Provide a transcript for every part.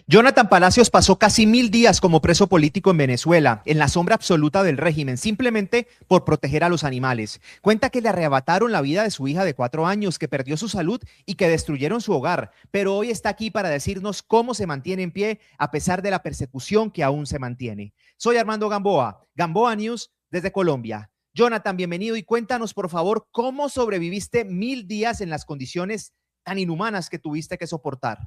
Jonathan Palacios pasó casi 1000 días como preso político en Venezuela, en la sombra absoluta del régimen, simplemente por proteger a los animales. Cuenta que le arrebataron la vida de su hija de 4 años, que perdió su salud y que destruyeron su hogar, pero hoy está aquí para decirnos cómo se mantiene en pie a pesar de la persecución que aún se mantiene. Soy Armando Gamboa, Gamboa News desde Colombia. Jonathan, bienvenido y cuéntanos por favor cómo sobreviviste 1000 días en las condiciones tan inhumanas que tuviste que soportar.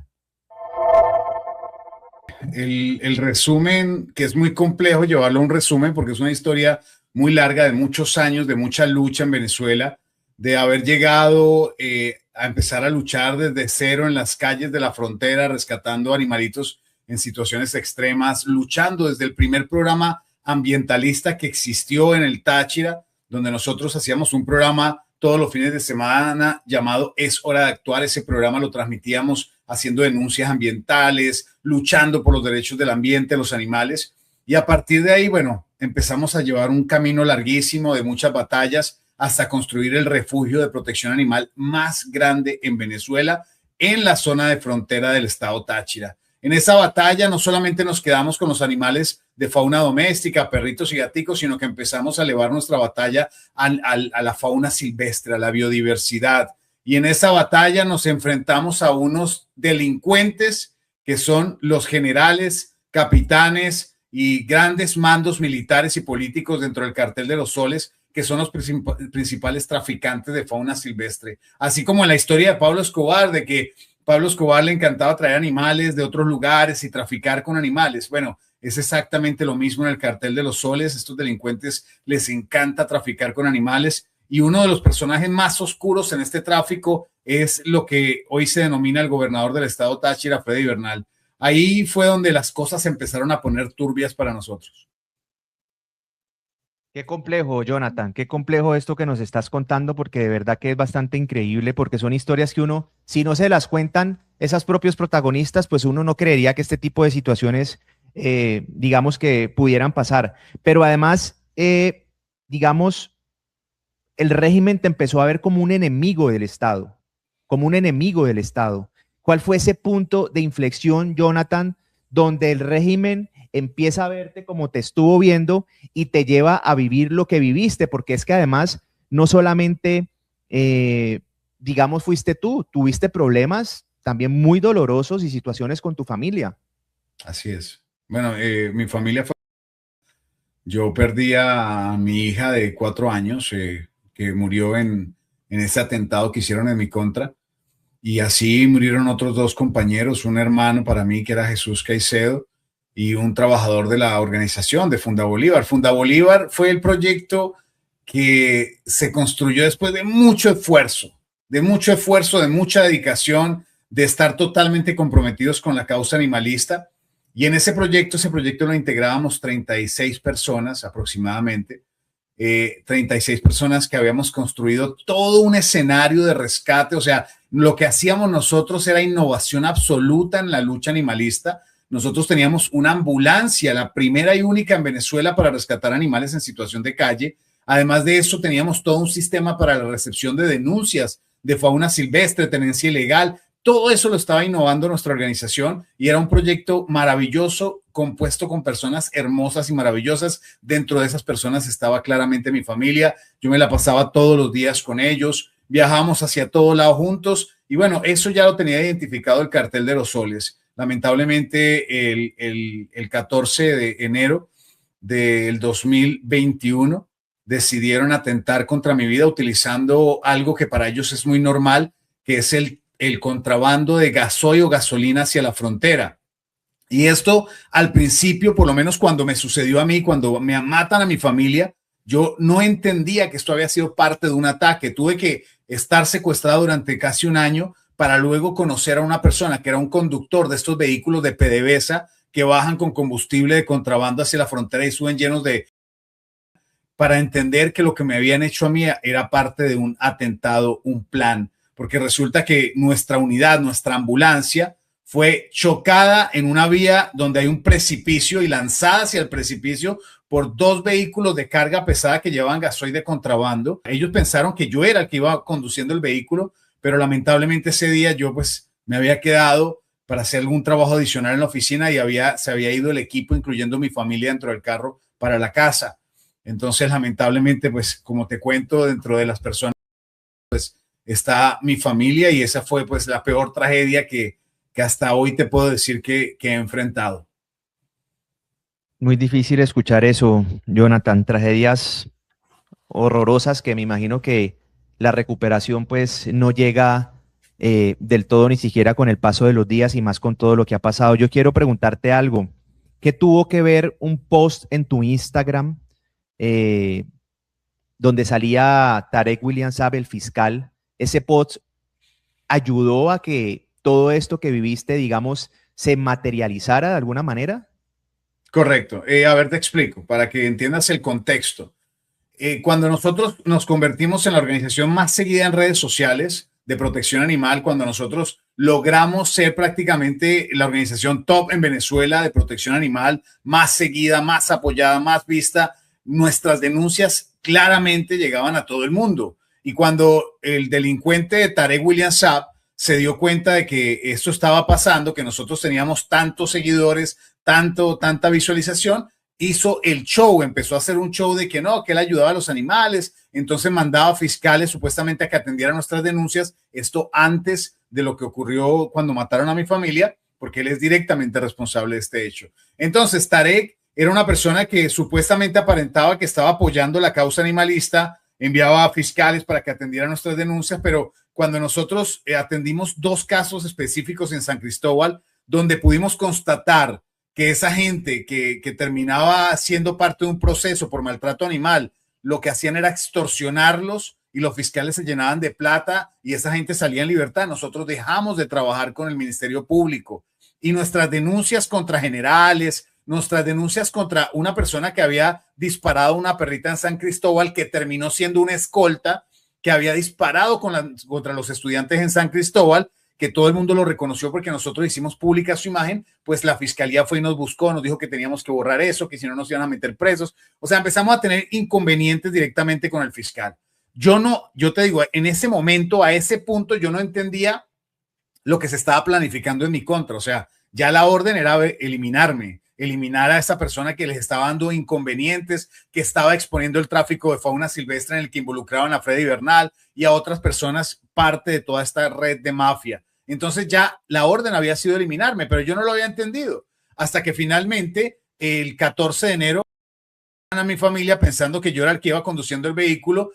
El resumen, que es muy complejo llevarlo a un resumen porque es una historia muy larga de muchos años, de mucha lucha en Venezuela, de haber llegado a empezar a luchar desde cero en las calles de la frontera, rescatando animalitos en situaciones extremas, luchando desde el primer programa ambientalista que existió en el Táchira, donde nosotros hacíamos un programa todos los fines de semana llamado Es Hora de Actuar. Ese programa lo transmitíamos haciendo denuncias ambientales, luchando por los derechos del ambiente, los animales. Y a partir de ahí, bueno, empezamos a llevar un camino larguísimo de muchas batallas hasta construir el refugio de protección animal más grande en Venezuela, en la zona de frontera del estado Táchira. En esa batalla no solamente nos quedamos con los animales de fauna doméstica, perritos y gaticos, sino que empezamos a elevar nuestra batalla a la fauna silvestre, a la biodiversidad. Y en esa batalla nos enfrentamos a unos delincuentes que son los generales, capitanes y grandes mandos militares y políticos dentro del cartel de los Soles, que son los principales traficantes de fauna silvestre. Así como en la historia de Pablo Escobar, de que Pablo Escobar le encantaba traer animales de otros lugares y traficar con animales. Bueno, es exactamente lo mismo en el cartel de los Soles. Estos delincuentes les encanta traficar con animales y uno de los personajes más oscuros en este tráfico es lo que hoy se denomina el gobernador del estado Táchira, Freddy Bernal. Ahí fue donde las cosas se empezaron a poner turbias para nosotros. Qué complejo, Jonathan, qué complejo esto que nos estás contando, porque de verdad que es bastante increíble, porque son historias que uno, si no se las cuentan esas propios protagonistas, pues uno no creería que este tipo de situaciones, digamos que pudieran pasar. Pero además, digamos, el régimen te empezó a ver como un enemigo del Estado, como un enemigo del Estado. ¿Cuál fue ese punto de inflexión, Jonathan, donde el régimen empieza a verte como te estuvo viendo y te lleva a vivir lo que viviste? Porque es que además no solamente, digamos, fuiste tú, tuviste problemas también muy dolorosos y situaciones con tu familia. Así es. Bueno, mi familia fue... Yo perdí a mi hija de 4 años, que murió en ese atentado que hicieron en mi contra. Y así murieron otros dos compañeros, un hermano para mí que era Jesús Caicedo y un trabajador de la organización de Funda Bolívar. Funda Bolívar fue el proyecto que se construyó después de mucho esfuerzo, de mucha dedicación, de estar totalmente comprometidos con la causa animalista. Y en ese proyecto lo integrábamos 36 personas aproximadamente, 36 personas que habíamos construido todo un escenario de rescate. O sea, lo que hacíamos nosotros era innovación absoluta en la lucha animalista. Nosotros teníamos una ambulancia, la primera y única en Venezuela para rescatar animales en situación de calle. Además de eso, teníamos todo un sistema para la recepción de denuncias de fauna silvestre, tenencia ilegal. Todo eso lo estaba innovando nuestra organización y era un proyecto maravilloso, compuesto con personas hermosas y maravillosas. Dentro de esas personas estaba claramente mi familia. Yo me la pasaba todos los días con ellos, viajábamos hacia todo lado juntos y bueno, eso ya lo tenía identificado el cartel de los Soles. Lamentablemente el 14 de enero del 2021 decidieron atentar contra mi vida utilizando algo que para ellos es muy normal, que es el contrabando de gasoil o gasolina hacia la frontera. Y esto al principio, por lo menos cuando me sucedió a mí, cuando me matan a mi familia, yo no entendía que esto había sido parte de un ataque. Tuve que estar secuestrado durante casi un año para luego conocer a una persona que era un conductor de estos vehículos de PDVSA que bajan con combustible de contrabando hacia la frontera y suben llenos de... para entender que lo que me habían hecho a mí era parte de un atentado, un plan, porque resulta que nuestra unidad, nuestra ambulancia, fue chocada en una vía donde hay un precipicio y lanzada hacia el precipicio por dos vehículos de carga pesada que llevaban gasoil de contrabando. Ellos pensaron que yo era el que iba conduciendo el vehículo, pero lamentablemente ese día yo pues me había quedado para hacer algún trabajo adicional en la oficina y se había ido el equipo, incluyendo mi familia, dentro del carro para la casa. Entonces, lamentablemente, pues como te cuento, dentro de las personas pues está mi familia y esa fue pues la peor tragedia que hasta hoy te puedo decir que he enfrentado. Muy difícil escuchar eso, Jonathan. Tragedias horrorosas que me imagino que la recuperación pues no llega del todo ni siquiera con el paso de los días y más con todo lo que ha pasado. Yo quiero preguntarte algo. ¿Qué tuvo que ver un post en tu Instagram eh, donde salía Tarek William Saab, el fiscal? ¿Ese post ayudó a que todo esto que viviste, digamos, se materializara de alguna manera? Correcto. A ver, te explico para que entiendas el contexto. Cuando nosotros nos convertimos en la organización más seguida en redes sociales de protección animal, cuando nosotros logramos ser prácticamente la organización top en Venezuela de protección animal, más seguida, más apoyada, más vista, nuestras denuncias claramente llegaban a todo el mundo. Y cuando el delincuente Tarek William Saab se dio cuenta de que esto estaba pasando, que nosotros teníamos tantos seguidores, tanta visualización, hizo el show, empezó a hacer un show de que no, que él ayudaba a los animales, entonces mandaba fiscales supuestamente a que atendieran nuestras denuncias, esto antes de lo que ocurrió cuando mataron a mi familia, porque él es directamente responsable de este hecho. Entonces, Tarek era una persona que supuestamente aparentaba que estaba apoyando la causa animalista, enviaba a fiscales para que atendieran nuestras denuncias, pero cuando nosotros atendimos 2 casos específicos en San Cristóbal, donde pudimos constatar que esa gente que terminaba siendo parte de un proceso por maltrato animal, lo que hacían era extorsionarlos y los fiscales se llenaban de plata y esa gente salía en libertad. Nosotros dejamos de trabajar con el Ministerio Público y nuestras denuncias contra generales, nuestras denuncias contra una persona que había disparado a una perrita en San Cristóbal, que terminó siendo una escolta, que había disparado contra los estudiantes en San Cristóbal, que todo el mundo lo reconoció porque nosotros hicimos pública su imagen, pues la fiscalía fue y nos buscó, nos dijo que teníamos que borrar eso, que si no nos iban a meter presos. O sea, empezamos a tener inconvenientes directamente con el fiscal. Yo te digo, en ese momento, a ese punto, yo no entendía lo que se estaba planificando en mi contra. O sea, ya la orden era eliminarme, eliminar a esa persona que les estaba dando inconvenientes, que estaba exponiendo el tráfico de fauna silvestre en el que involucraban a Freddy Bernal y a otras personas parte de toda esta red de mafia. Entonces ya la orden había sido eliminarme, pero yo no lo había entendido. Hasta que finalmente el 14 de enero a mi familia pensando que yo era el que iba conduciendo el vehículo.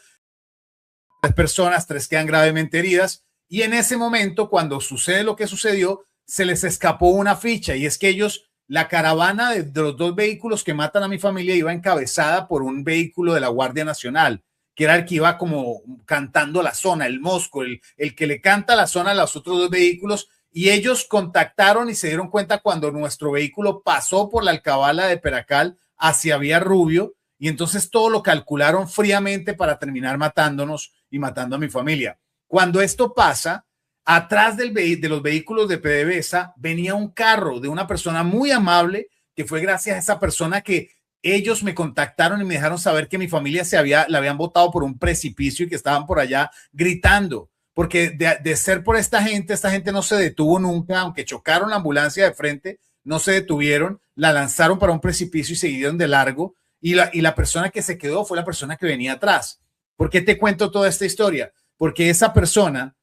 3 personas, 3 quedan gravemente heridas. Y en ese momento, cuando sucede lo que sucedió, se les escapó una ficha y es que ellos, la caravana de los 2 vehículos que matan a mi familia iba encabezada por un vehículo de la Guardia Nacional, que era el que iba como cantando la zona, el Mosco, el que le canta la zona a los otros 2 vehículos, y ellos contactaron y se dieron cuenta cuando nuestro vehículo pasó por la alcabala de Peracal hacia Vía Rubio, y entonces todo lo calcularon fríamente para terminar matándonos y matando a mi familia. Cuando esto pasa, atrás de los vehículos de PDVSA venía un carro de una persona muy amable, que fue gracias a esa persona que ellos me contactaron y me dejaron saber que mi familia la habían botado por un precipicio y que estaban por allá gritando, porque de ser por esta gente no se detuvo nunca, aunque chocaron la ambulancia de frente, no se detuvieron, la lanzaron para un precipicio y siguieron de largo, y la persona que se quedó fue la persona que venía atrás. ¿Por qué te cuento toda esta historia? Porque esa persona,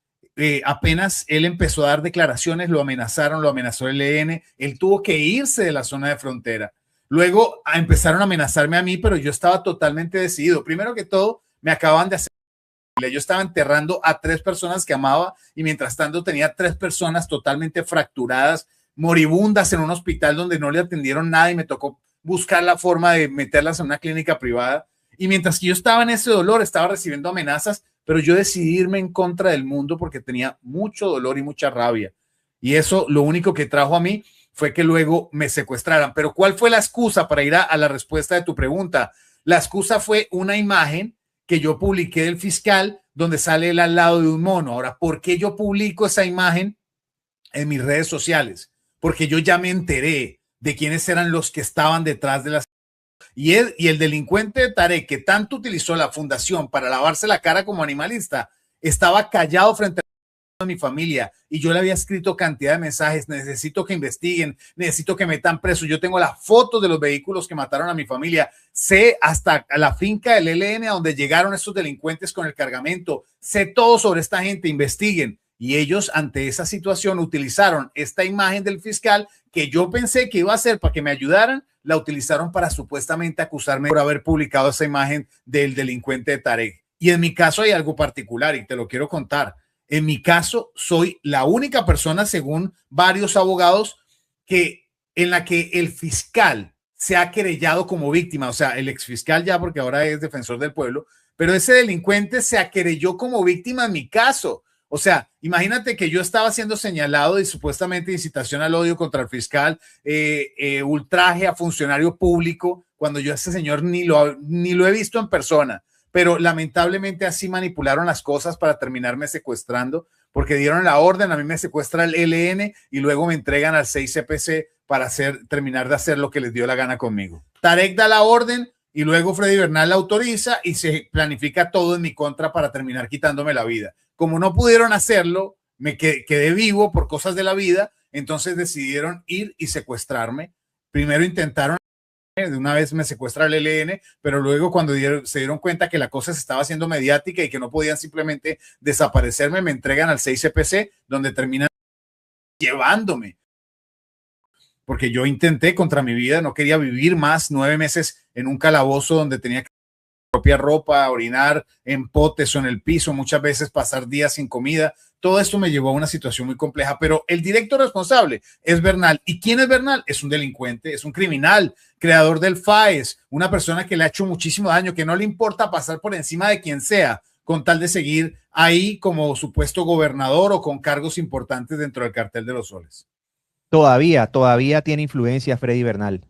apenas él empezó a dar declaraciones, lo amenazaron, lo amenazó el EN, él tuvo que irse de la zona de frontera. Luego empezaron a amenazarme a mí, pero yo estaba totalmente decidido. Primero que todo, me acaban de hacer. Yo estaba enterrando a 3 personas que amaba y mientras tanto tenía 3 personas totalmente fracturadas, moribundas en un hospital donde no le atendieron nada y me tocó buscar la forma de meterlas en una clínica privada. Y mientras que yo estaba en ese dolor, estaba recibiendo amenazas, pero yo decidí irme en contra del mundo porque tenía mucho dolor y mucha rabia. Y eso lo único que trajo a mí fue que luego me secuestraran. Pero ¿cuál fue la excusa para ir a la respuesta de tu pregunta? La excusa fue una imagen que yo publiqué del fiscal donde sale él al lado de un mono. Ahora, ¿por qué yo publico esa imagen en mis redes sociales? Porque yo ya me enteré de quiénes eran los que estaban detrás de las... Y el delincuente de Tarek, que tanto utilizó la fundación para lavarse la cara como animalista, estaba callado frente a a mi familia y yo le había escrito cantidad de mensajes, necesito que investiguen, necesito que metan preso. Yo tengo las fotos de los vehículos que mataron a mi familia, sé hasta la finca del ELN a donde llegaron estos delincuentes con el cargamento, sé todo sobre esta gente, investiguen. Y ellos ante esa situación utilizaron esta imagen del fiscal que yo pensé que iba a ser para que me ayudaran, la utilizaron para supuestamente acusarme por haber publicado esa imagen del delincuente de Tarek. Y en mi caso hay algo particular y te lo quiero contar. En mi caso soy la única persona, según varios abogados, en la que el fiscal se ha querellado como víctima, o sea, el exfiscal ya porque ahora es defensor del pueblo, pero ese delincuente se querelló como víctima en mi caso. O sea, imagínate que yo estaba siendo señalado de supuestamente incitación al odio contra el fiscal, ultraje a funcionario público, cuando yo a ese señor ni lo he visto en persona. Pero lamentablemente así manipularon las cosas para terminarme secuestrando, porque dieron la orden, a mí me secuestra el ELN y luego me entregan al 6CPC para terminar de hacer lo que les dio la gana conmigo. Tarek da la orden y luego Freddy Bernal la autoriza y se planifica todo en mi contra para terminar quitándome la vida. Como no pudieron hacerlo, me quedé vivo por cosas de la vida, entonces decidieron ir y secuestrarme. Primero intentaron, de una vez me secuestra el ELN, pero luego cuando se dieron cuenta que la cosa se estaba haciendo mediática y que no podían simplemente desaparecerme, me entregan al 6CPC, donde terminan llevándome. Porque yo intenté contra mi vida, no quería vivir más 9 meses en un calabozo donde tenía que propia ropa, orinar en potes o en el piso, muchas veces pasar días sin comida. Todo esto me llevó a una situación muy compleja, pero el directo responsable es Bernal. ¿Y quién es Bernal? Es un delincuente, es un criminal, creador del FAES, una persona que le ha hecho muchísimo daño, que no le importa pasar por encima de quien sea, con tal de seguir ahí como supuesto gobernador o con cargos importantes dentro del cartel de los soles. Todavía tiene influencia Freddy Bernal.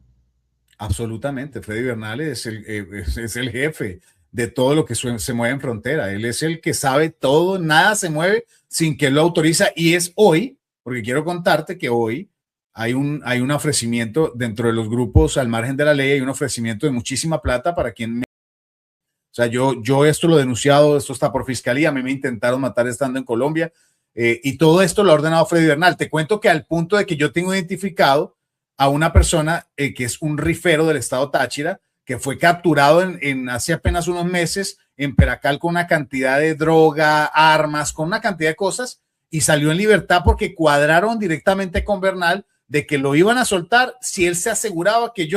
Absolutamente. Freddy Bernal es el jefe de todo lo que se mueve en frontera. Él es el que sabe todo, nada se mueve sin que él lo autoriza. Y es hoy, porque quiero contarte que hoy hay un ofrecimiento dentro de los grupos al margen de la ley, hay un ofrecimiento de muchísima plata para quien me... O sea, yo esto lo he denunciado, esto está por fiscalía, a mí me intentaron matar estando en Colombia y todo esto lo ha ordenado Freddy Bernal. Te cuento que al punto de que yo tengo identificado a una persona que es un rifero del estado Táchira, que fue capturado hace apenas unos meses en Peracal con una cantidad de droga, armas, con una cantidad de cosas, y salió en libertad porque cuadraron directamente con Bernal de que lo iban a soltar si él se aseguraba que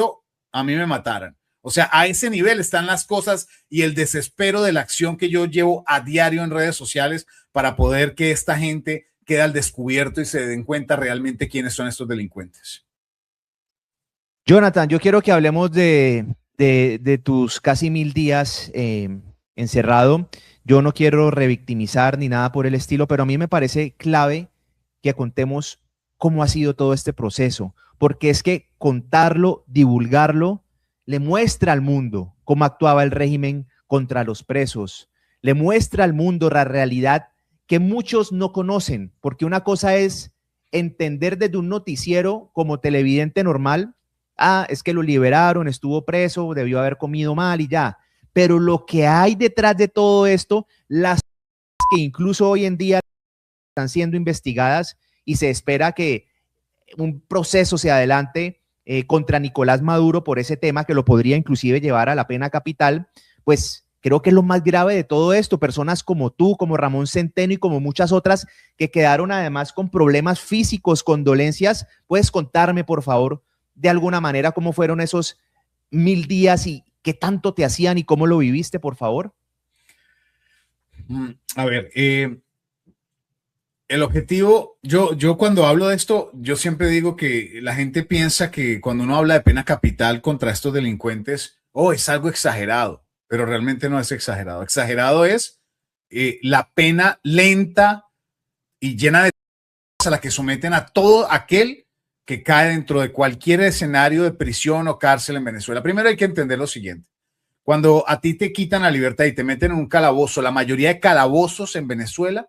a mí me mataran. O sea, a ese nivel están las cosas y el desespero de la acción que yo llevo a diario en redes sociales para poder que esta gente quede al descubierto y se den cuenta realmente quiénes son estos delincuentes. Jonathan, yo quiero que hablemos de tus casi 1000 días encerrado. Yo no quiero revictimizar ni nada por el estilo, pero a mí me parece clave que contemos cómo ha sido todo este proceso, porque es que contarlo, divulgarlo, le muestra al mundo cómo actuaba el régimen contra los presos, le muestra al mundo la realidad que muchos no conocen, porque una cosa es entender desde un noticiero como televidente normal, es que lo liberaron, estuvo preso, debió haber comido mal y ya. Pero lo que hay detrás de todo esto, las que incluso hoy en día están siendo investigadas y se espera que un proceso se adelante contra Nicolás Maduro por ese tema que lo podría inclusive llevar a la pena capital, pues creo que es lo más grave de todo esto. Personas como tú, como Ramón Centeno y como muchas otras que quedaron además con problemas físicos, con dolencias. ¿Puedes contarme, por favor, de alguna manera cómo fueron esos 1000 días y qué tanto te hacían y cómo lo viviste, por favor? A ver, el objetivo, yo cuando hablo de esto, yo siempre digo que la gente piensa que cuando uno habla de pena capital contra estos delincuentes, es algo exagerado, pero realmente no es exagerado. Exagerado es la pena lenta y llena de a la que someten a todo aquel que cae dentro de cualquier escenario de prisión o cárcel en Venezuela. Primero hay que entender lo siguiente. Cuando a ti te quitan la libertad y te meten en un calabozo, la mayoría de calabozos en Venezuela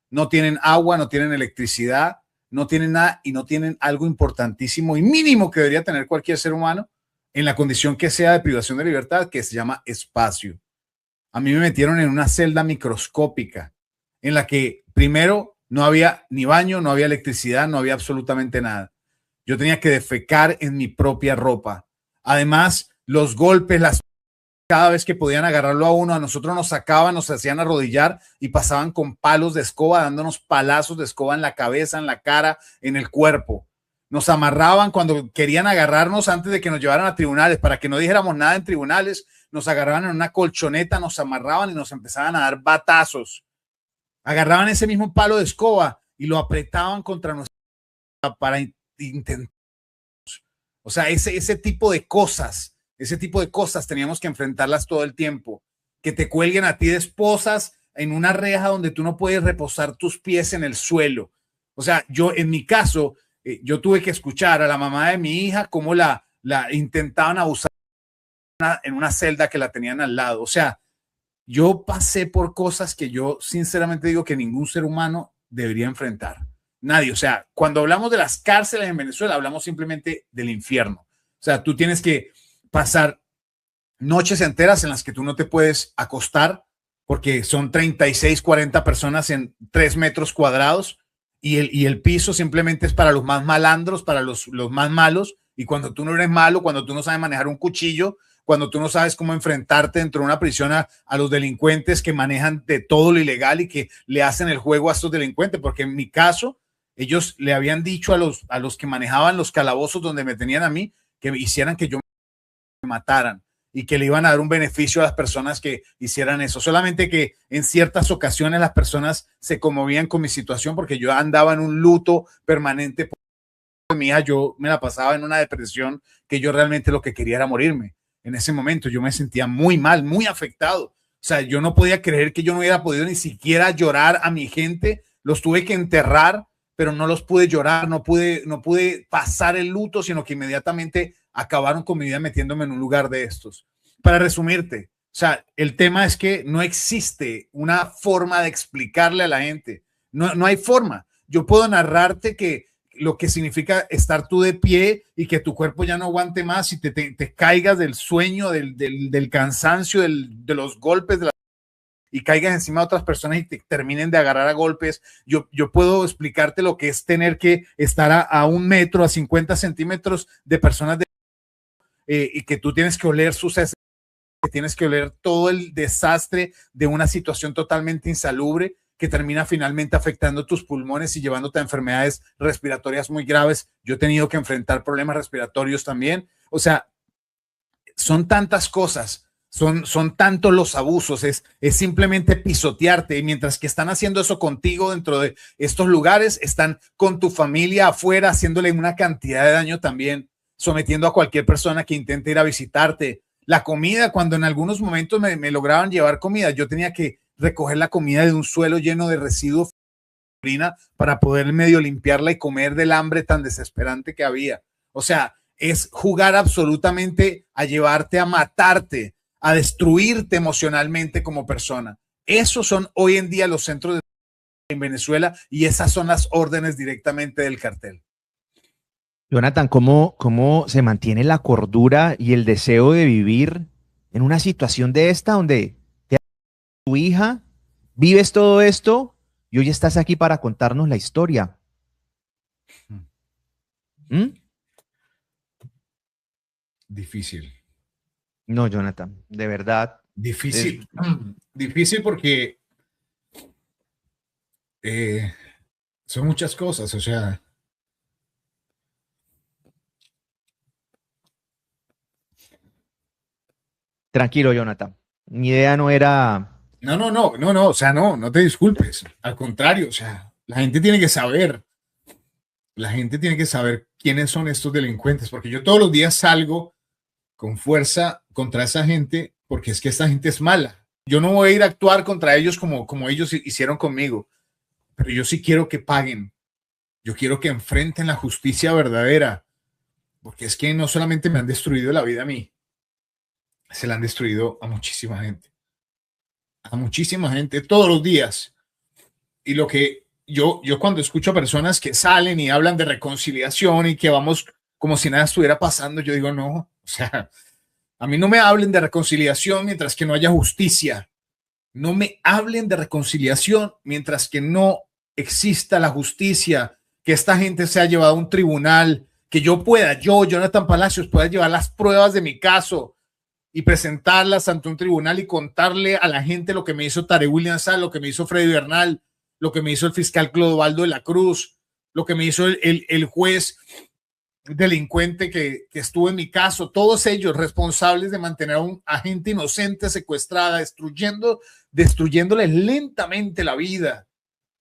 no tienen agua, no tienen electricidad, no tienen nada y no tienen algo importantísimo y mínimo que debería tener cualquier ser humano en la condición que sea de privación de libertad, que se llama espacio. A mí me metieron en una celda microscópica en la que primero No había ni baño, no había electricidad, no había absolutamente nada. Yo tenía que defecar en mi propia ropa. Además, los golpes, cada vez que podían agarrarlo a uno, a nosotros nos sacaban, nos hacían arrodillar y pasaban con palos de escoba, dándonos palazos de escoba en la cabeza, en la cara, en el cuerpo. Nos amarraban cuando querían agarrarnos antes de que nos llevaran a tribunales, para que no dijéramos nada en tribunales, nos agarraban en una colchoneta, nos amarraban y nos empezaban a dar batazos. Agarraban ese mismo palo de escoba y lo apretaban contra nosotros para intentar. O sea, ese tipo de cosas teníamos que enfrentarlas todo el tiempo. Que te cuelguen a ti de esposas en una reja donde tú no puedes reposar tus pies en el suelo. O sea, yo en mi caso, yo tuve que escuchar a la mamá de mi hija cómo la intentaban abusar en una celda que la tenían al lado. O sea, yo pasé por cosas que yo sinceramente digo que ningún ser humano debería enfrentar. Nadie. O sea, cuando hablamos de las cárceles en Venezuela, hablamos simplemente del infierno. O sea, tú tienes que pasar noches enteras en las que tú no te puedes acostar porque son 36, 40 personas en 3 metros cuadrados y el piso simplemente es para los más malandros, para los más malos. Y cuando tú no eres malo, cuando tú no sabes manejar un cuchillo, cuando tú no sabes cómo enfrentarte dentro de una prisión a los delincuentes que manejan de todo lo ilegal y que le hacen el juego a estos delincuentes, porque en mi caso, ellos le habían dicho a los que manejaban los calabozos donde me tenían a mí que hicieran que yo me mataran y que le iban a dar un beneficio a las personas que hicieran eso. Solamente que en ciertas ocasiones las personas se conmovían con mi situación porque yo andaba en un luto permanente por mi hija. Yo me la pasaba en una depresión que yo realmente lo que quería era morirme. En ese momento yo me sentía muy mal, muy afectado. O sea, yo no podía creer que yo no hubiera podido ni siquiera llorar a mi gente. Los tuve que enterrar, pero no los pude llorar, no pude pasar el luto, sino que inmediatamente acabaron con mi vida metiéndome en un lugar de estos. Para resumirte, o sea, el tema es que no existe una forma de explicarle a la gente. No hay forma. Yo puedo narrarte que lo que significa estar tú de pie y que tu cuerpo ya no aguante más y te caigas del sueño, del cansancio, de los golpes y caigas encima de otras personas y te terminen de agarrar a golpes. Yo puedo explicarte lo que es tener que estar a 1 metro, a 50 centímetros de personas y que tú tienes que oler sus heces, que tienes que oler todo el desastre de una situación totalmente insalubre que termina finalmente afectando tus pulmones y llevándote a enfermedades respiratorias muy graves. Yo he tenido que enfrentar problemas respiratorios también. O sea, son tantas cosas, son tantos los abusos, es simplemente pisotearte. Y mientras que están haciendo eso contigo dentro de estos lugares, están con tu familia afuera haciéndole una cantidad de daño también, sometiendo a cualquier persona que intente ir a visitarte. La comida, cuando en algunos momentos me lograban llevar comida, yo tenía que recoger la comida de un suelo lleno de residuos para poder medio limpiarla y comer del hambre tan desesperante que había. O sea, es jugar absolutamente a llevarte a matarte, a destruirte emocionalmente como persona. Esos son hoy en día los centros en Venezuela y esas son las órdenes directamente del cartel. Jonathan, ¿cómo se mantiene la cordura y el deseo de vivir en una situación de esta donde tu hija, vives todo esto y hoy estás aquí para contarnos la historia? ¿Mm? Difícil. No, Jonathan, de verdad. Difícil. Difícil porque son muchas cosas, o sea. Tranquilo, Jonathan. Mi idea no era... No, o sea, no te disculpes. Al contrario, o sea, la gente tiene que saber quiénes son estos delincuentes, porque yo todos los días salgo con fuerza contra esa gente, porque es que esta gente es mala. Yo no voy a ir a actuar contra ellos como ellos hicieron conmigo, pero yo sí quiero que paguen. Yo quiero que enfrenten la justicia verdadera, porque es que no solamente me han destruido la vida a mí, se la han destruido a muchísima gente todos los días. Y lo que yo cuando escucho a personas que salen y hablan de reconciliación y que vamos como si nada estuviera pasando, yo digo, no, o sea, a mí no me hablen de reconciliación mientras que no haya justicia. No me hablen de reconciliación mientras que no exista la justicia, que esta gente sea llevada a un tribunal, que yo, Jonathan Palacios, pueda llevar las pruebas de mi caso y presentarlas ante un tribunal y contarle a la gente lo que me hizo Tarek William Saab, lo que me hizo Freddy Bernal, lo que me hizo el fiscal Clodovaldo de la Cruz, lo que me hizo el juez delincuente que estuvo en mi caso, todos ellos responsables de mantener a un agente inocente secuestrada, destruyéndole lentamente la vida,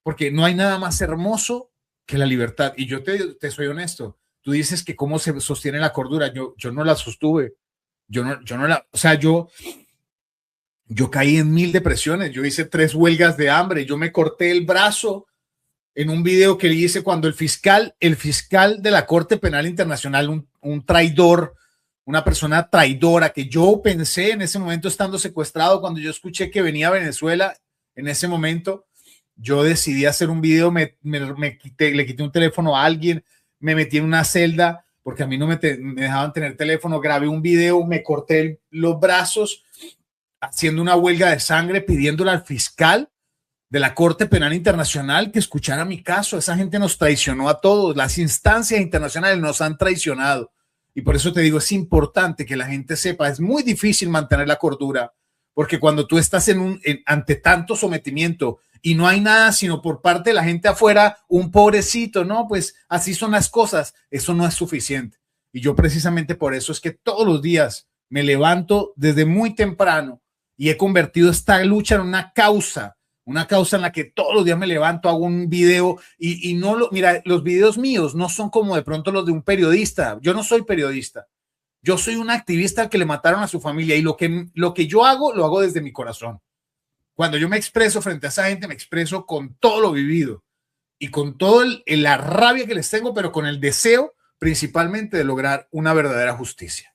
porque no hay nada más hermoso que la libertad. Y yo te soy honesto, tú dices que cómo se sostiene la cordura, yo no la sostuve, yo caí en 1000 depresiones, yo hice 3 huelgas de hambre, yo me corté el brazo en un video que hice cuando el fiscal de la Corte Penal Internacional, un traidor, una persona traidora que yo pensé en ese momento estando secuestrado, cuando yo escuché que venía a Venezuela, en ese momento, yo decidí hacer un video, le quité un teléfono a alguien, me metí en una celda, porque a mí no me dejaban tener teléfono, grabé un video, me corté los brazos, haciendo una huelga de sangre, pidiéndole al fiscal de la Corte Penal Internacional que escuchara mi caso. Esa gente nos traicionó a todos, las instancias internacionales nos han traicionado. Y por eso te digo, es importante que la gente sepa, es muy difícil mantener la cordura, porque cuando tú estás ante tanto sometimiento y no hay nada sino por parte de la gente afuera, un pobrecito, no, pues así son las cosas, eso no es suficiente. Y yo precisamente por eso es que todos los días me levanto desde muy temprano y he convertido esta lucha en una causa en la que todos los días me levanto, hago un video y mira, los videos míos no son como de pronto los de un periodista. Yo no soy periodista. Yo soy un activista al que le mataron a su familia y lo que yo hago, lo hago desde mi corazón. Cuando yo me expreso frente a esa gente, me expreso con todo lo vivido y con toda la rabia que les tengo, pero con el deseo principalmente de lograr una verdadera justicia.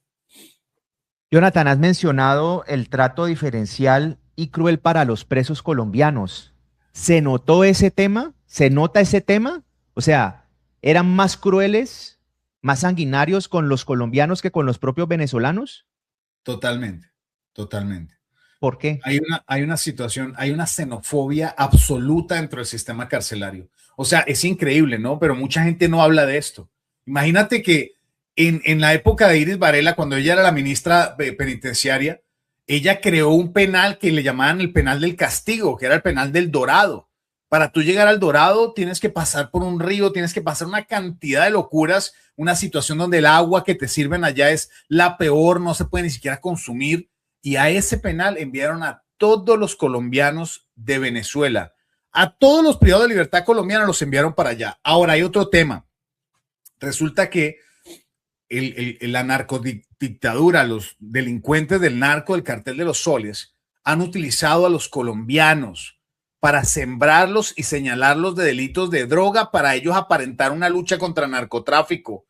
Jonathan, has mencionado el trato diferencial y cruel para los presos colombianos. ¿Se notó ese tema? ¿Se nota ese tema? O sea, ¿eran más crueles, más sanguinarios con los colombianos que con los propios venezolanos? Totalmente, totalmente. ¿Por qué? Hay una situación, hay una xenofobia absoluta dentro del sistema carcelario. O sea, es increíble, ¿no? Pero mucha gente no habla de esto. Imagínate que en la época de Iris Varela, cuando ella era la ministra penitenciaria, ella creó un penal que le llamaban el penal del castigo, que era el penal del Dorado. Para tú llegar al Dorado tienes que pasar por un río, tienes que pasar una cantidad de locuras, una situación donde el agua que te sirven allá es la peor, no se puede ni siquiera consumir. Y a ese penal enviaron a todos los colombianos de Venezuela. A todos los privados de libertad colombianos los enviaron para allá. Ahora hay otro tema. Resulta que la narcodictadura, los delincuentes del narco, del cartel de los soles, han utilizado a los colombianos para sembrarlos y señalarlos de delitos de droga para ellos aparentar una lucha contra el narcotráfico.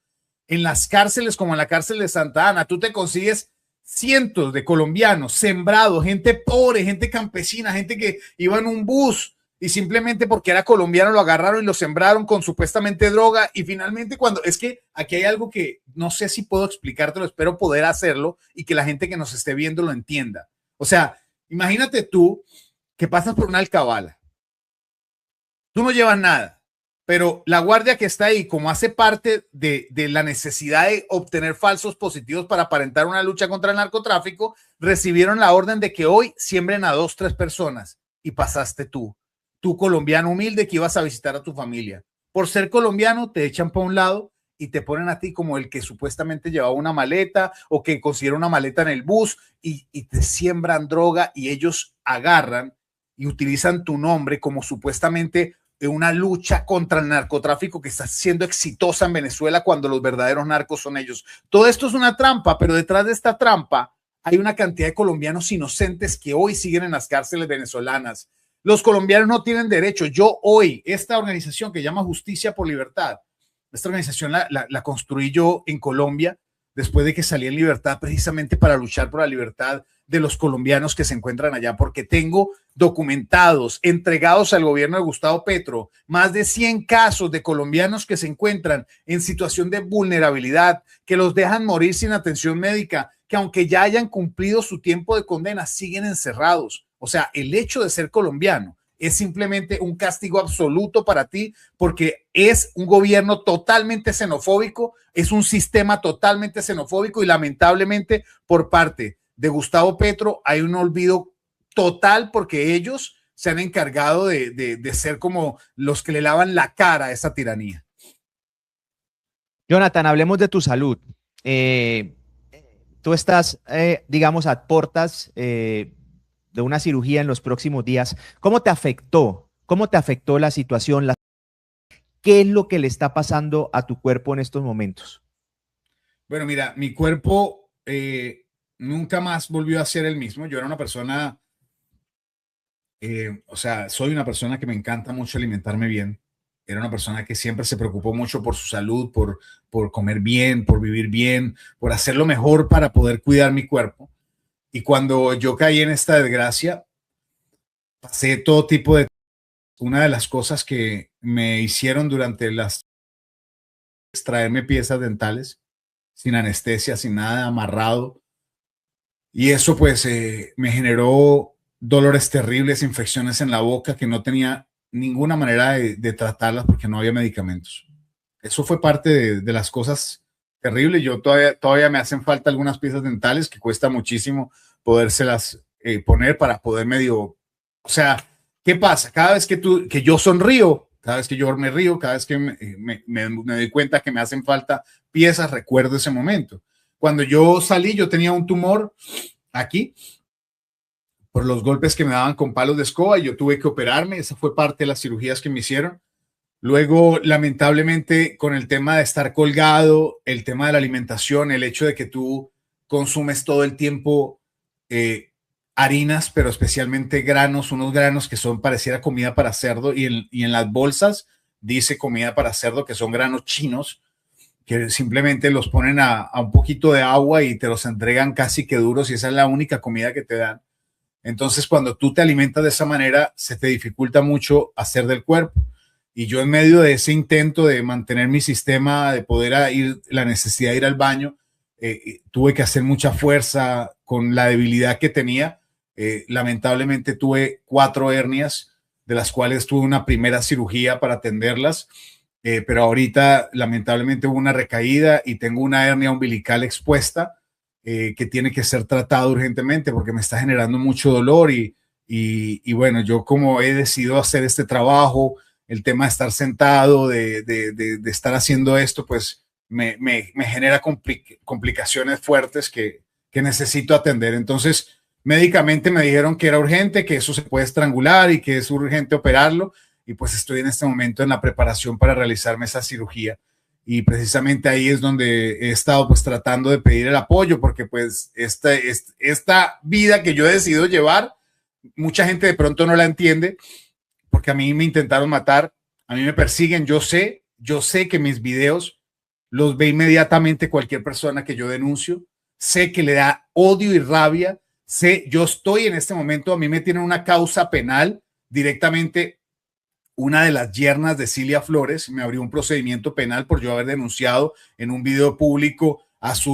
En las cárceles, como en la cárcel de Santa Ana, tú te consigues cientos de colombianos sembrados, gente pobre, gente campesina, gente que iba en un bus y simplemente porque era colombiano lo agarraron y lo sembraron con supuestamente droga. Y finalmente es que aquí hay algo que no sé si puedo explicártelo, espero poder hacerlo y que la gente que nos esté viendo lo entienda. O sea, imagínate tú que pasas por una alcabala, tú no llevas nada, pero la guardia que está ahí, como hace parte de la necesidad de obtener falsos positivos para aparentar una lucha contra el narcotráfico, recibieron la orden de que hoy siembren a 2, 3 personas y pasaste tú colombiano humilde que ibas a visitar a tu familia. Por ser colombiano te echan para un lado y te ponen a ti como el que supuestamente llevaba una maleta o que considera una maleta en el bus y te siembran droga y ellos agarran y utilizan tu nombre como supuestamente de una lucha contra el narcotráfico que está siendo exitosa en Venezuela cuando los verdaderos narcos son ellos. Todo esto es una trampa, pero detrás de esta trampa hay una cantidad de colombianos inocentes que hoy siguen en las cárceles venezolanas. Los colombianos no tienen derecho. Yo hoy, esta organización que llama Justicia por Libertad, esta organización la construí yo en Colombia después de que salí en libertad precisamente para luchar por la libertad de los colombianos que se encuentran allá, porque tengo documentados, entregados al gobierno de Gustavo Petro, más de 100 casos de colombianos que se encuentran en situación de vulnerabilidad, que los dejan morir sin atención médica, que aunque ya hayan cumplido su tiempo de condena, siguen encerrados. O sea, el hecho de ser colombiano es simplemente un castigo absoluto para ti, porque es un gobierno totalmente xenofóbico, es un sistema totalmente xenofóbico y lamentablemente por parte de Gustavo Petro hay un olvido total porque ellos se han encargado de ser como los que le lavan la cara a esa tiranía. Jonathan, hablemos de tu salud. Eh, Tú estás, digamos, a portas de una cirugía en los próximos días. ¿Cómo te afectó? ¿Cómo te afectó la situación? ¿Qué es lo que le está pasando a tu cuerpo en estos momentos? Bueno, mira, mi cuerpo nunca más volvió a ser el mismo. Yo era una persona, o sea, soy una persona que me encanta mucho alimentarme bien. Era una persona que siempre se preocupó mucho por su salud, por comer bien, por vivir bien, por hacer lo mejor para poder cuidar mi cuerpo. Y cuando yo caí en esta desgracia, pasé todo tipo de... Una de las cosas que me hicieron durante las... extraerme piezas dentales, sin anestesia, sin nada, amarrado. Y eso pues me generó dolores terribles, infecciones en la boca que no tenía ninguna manera de tratarlas porque no había medicamentos. Eso fue parte de las cosas terribles. Yo todavía me hacen falta algunas piezas dentales que cuesta muchísimo podérselas poner para poder medio... O sea, ¿qué pasa? Cada vez que yo sonrío, cada vez que yo me río, cada vez que me doy cuenta que me hacen falta piezas, recuerdo ese momento. Cuando yo salí, yo tenía un tumor aquí por los golpes que me daban con palos de escoba y yo tuve que operarme. Esa fue parte de las cirugías que me hicieron. Luego, lamentablemente, con el tema de estar colgado, el tema de la alimentación, el hecho de que tú consumes todo el tiempo harinas, pero especialmente granos, unos granos que son pareciera comida para cerdo y en las bolsas dice comida para cerdo, que son granos chinos, que simplemente los ponen a un poquito de agua y te los entregan casi que duros y esa es la única comida que te dan. Entonces, cuando tú te alimentas de esa manera, se te dificulta mucho hacer del cuerpo. Y yo en medio de ese intento de mantener mi sistema, de poder ir, la necesidad de ir al baño, tuve que hacer mucha fuerza con la debilidad que tenía. Lamentablemente tuve 4 hernias, de las cuales tuve una primera cirugía para atenderlas. Pero ahorita lamentablemente hubo una recaída y tengo una hernia umbilical expuesta que tiene que ser tratada urgentemente porque me está generando mucho dolor y bueno, yo como he decidido hacer este trabajo, el tema de estar sentado, de estar haciendo esto, pues me genera complicaciones fuertes que necesito atender. Entonces, médicamente me dijeron que era urgente, que eso se puede estrangular y que es urgente operarlo y pues estoy en este momento en la preparación para realizarme esa cirugía. Y precisamente ahí es donde he estado pues tratando de pedir el apoyo, porque pues esta vida que yo he decidido llevar, mucha gente de pronto no la entiende, porque a mí me intentaron matar, a mí me persiguen, yo sé que mis videos los ve inmediatamente cualquier persona que yo denuncio, sé que le da odio y rabia, sé, yo estoy en este momento, a mí me tienen una causa penal directamente. Una de las yernas de Cilia Flores me abrió un procedimiento penal por yo haber denunciado en un video público a su